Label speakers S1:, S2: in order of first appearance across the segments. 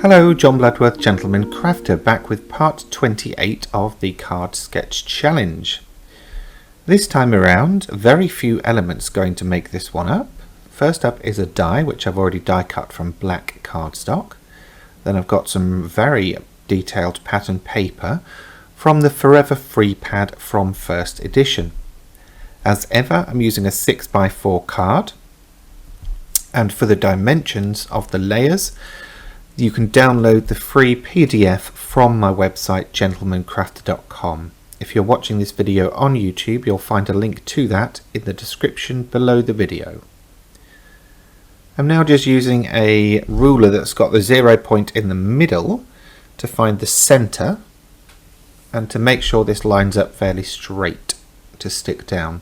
S1: Hello, John Bloodworth, Gentleman Crafter, back with part 28 of the Card Sketch Challenge. This time around, very few elements going to make this one up. First up is a die, which I've already die cut from black cardstock. Then I've got some very detailed pattern paper from the Forever Free pad from first edition. As ever, I'm using a 6x4 card, and for the dimensions of the layers, you can download the free PDF from my website gentlemancrafter.com. If you're watching this video on YouTube, you'll find a link to that in the description below the video. I'm now just using a ruler that's got the 0 point in the middle to find the center and to make sure this lines up fairly straight to stick down.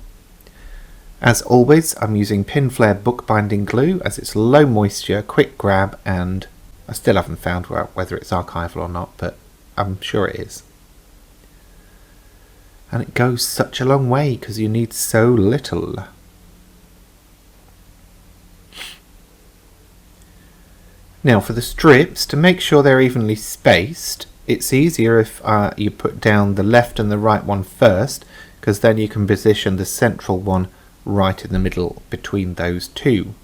S1: As always, I'm using Pinflair bookbinding glue as it's low moisture, quick grab, and I still haven't found out whether it's archival or not, but I'm sure it is. And it goes such a long way because you need so little. Now for the strips, to make sure they're evenly spaced, it's easier if you put down the left and the right one first, because then you can position the central one right in the middle between those two.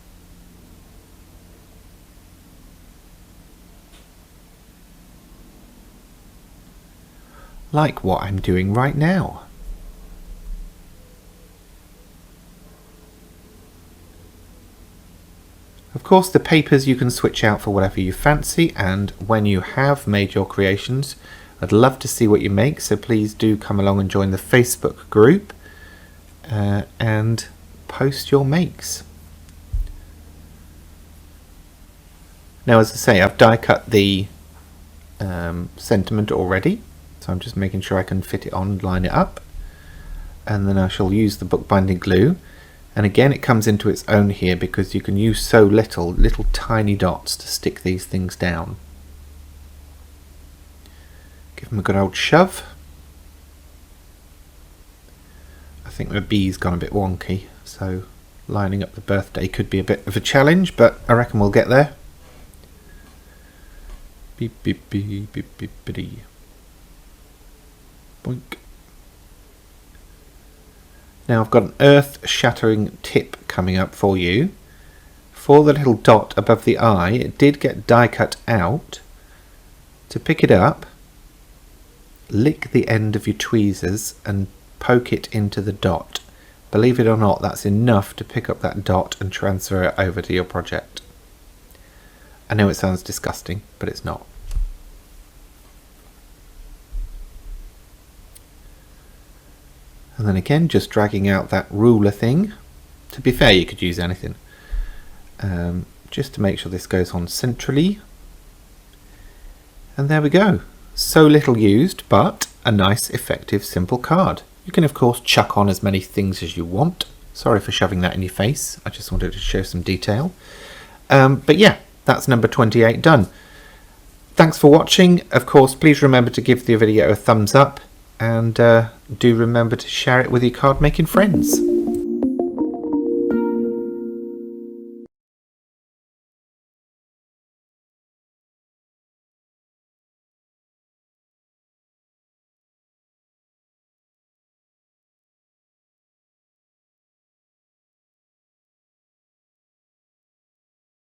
S1: Like what I'm doing right now. Of course, the papers you can switch out for whatever you fancy, and when you have made your creations, I'd love to see what you make, so please do come along and join the Facebook group and post your makes. Now, as I say, I've die cut the sentiment already. So I'm just making sure I can fit it on and line it up, and then I shall use the bookbinding glue, and again it comes into its own here because you can use so little tiny dots to stick these things down. Give them a good old shove. I think my B's gone a bit wonky, so lining up the birthday could be a bit of a challenge, but I reckon we'll get there. Beep beep beep beep beep beep. Boink. Now I've got an earth-shattering tip coming up for you. For the little dot above the eye, it did get die cut out. To pick it up, lick the end of your tweezers and poke it into the dot. Believe it or not, that's enough to pick up that dot and transfer it over to your project. I know it sounds disgusting, but it's not. And then again, just dragging out that ruler thing. To be fair, you could use anything. Just to make sure this goes on centrally. And there we go. So little used, but a nice, effective, simple card. You can, of course, chuck on as many things as you want. Sorry for shoving that in your face. I just wanted to show some detail. But yeah, that's number 28 done. Thanks for watching. Of course, please remember to give the video a thumbs up. And do remember to share it with your card making friends.